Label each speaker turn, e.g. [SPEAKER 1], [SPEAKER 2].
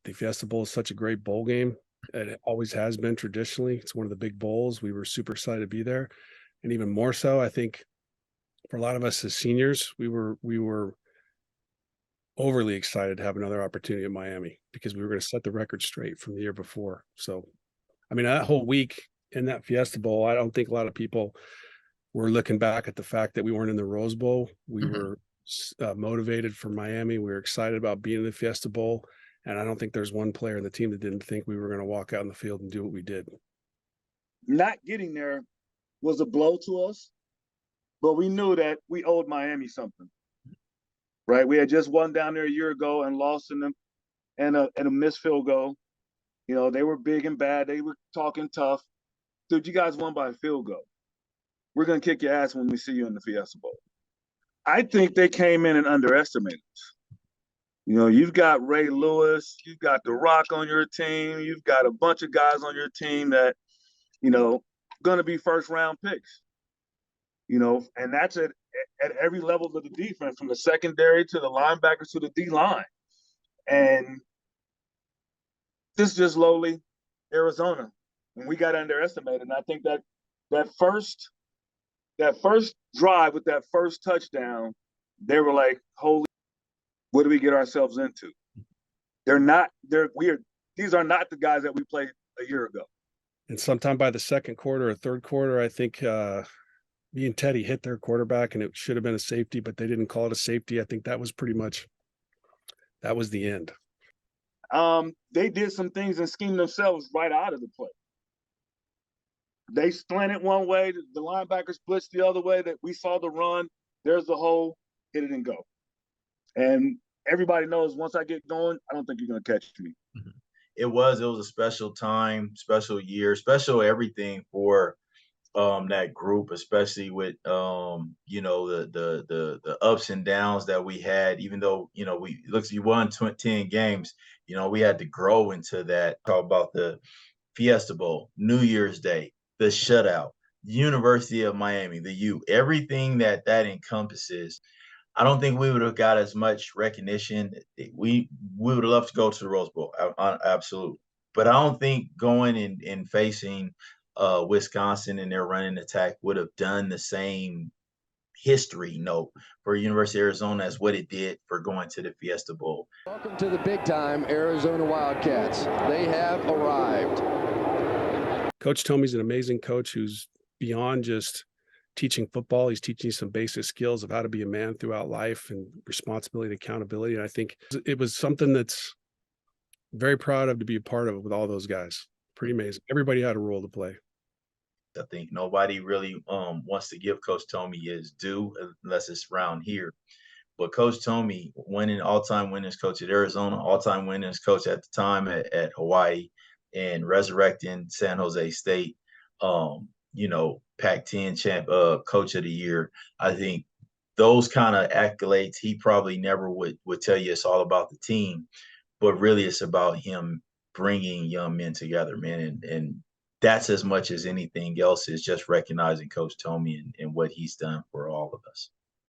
[SPEAKER 1] The Fiesta Bowl is such a great bowl game. And it always has been traditionally. It's one of the big bowls. We were super excited to be there. And even more so, I think for a lot of us as seniors, we were overly excited to have another opportunity in Miami because we were going to set the record straight from the year before. So, I mean, that whole week in that Fiesta Bowl, I don't think a lot of people were looking back at the fact that we weren't in the Rose Bowl. We were motivated for Miami. We were excited about being in the Fiesta Bowl. And I don't think there's one player in the team that didn't think we were going to walk out in the field and do what we did.
[SPEAKER 2] Not getting there was a blow to us, but we knew that we owed Miami something, right? We had just won down there a year ago and lost in them and a missed field goal. You know, they were big and bad. They were talking tough. Dude, you guys won by a field goal. We're going to kick your ass when we see you in the Fiesta Bowl. I think they came in and underestimated us. You know, you've got Ray Lewis, you've got The Rock on your team, you've got a bunch of guys on your team that, you know, going to be first-round picks. You know, and that's at every level of the defense, from the secondary to the linebackers to the D-line. And this is just lowly Arizona. And we got underestimated. And I think that first drive with that first touchdown, they were like, holy, what do we get ourselves into? These are not the guys that we played a year ago.
[SPEAKER 1] And sometime by the second quarter or third quarter, I think me and Teddy hit their quarterback and it should have been a safety, but they didn't call it a safety. I think that was the end.
[SPEAKER 2] They did some things and schemed themselves right out of the play. They slanted one way, the linebackers blitzed the other way, that we saw the run. There's the hole, hit it and go. And everybody knows once I get going, I don't think you're going to catch me.
[SPEAKER 3] It was a special time, special year, special everything for that group, especially with you know, the ups and downs that we had. Even though, you know, you won 10 games, you know, we had to grow into that. Talk about the Fiesta Bowl, New Year's Day, the shutout, University of Miami, the U, everything that encompasses. I don't think we would have got as much recognition. We would have loved to go to the Rose Bowl, absolutely. But I don't think going and facing Wisconsin and their running attack would have done the same history note for University of Arizona as what it did for going to the Fiesta Bowl.
[SPEAKER 4] Welcome to the big time Arizona Wildcats. They have arrived.
[SPEAKER 1] Coach Tomey's an amazing coach who's beyond just teaching football. He's teaching some basic skills of how to be a man throughout life and responsibility and accountability. And I think it was something that's very proud of to be a part of with all those guys. Pretty amazing. Everybody had a role to play.
[SPEAKER 3] I think nobody really wants to give Coach Tomey his due unless it's around here. But Coach Tomey, all-time winners coach at Arizona, all-time winners coach at the time at Hawaii, and resurrecting San Jose State, you know, Pac-10 champ, coach of the year. I think those kind of accolades, he probably never would tell you it's all about the team, but really it's about him bringing young men together, man. And that's as much as anything else is just recognizing Coach Tomey and what he's done for all of us.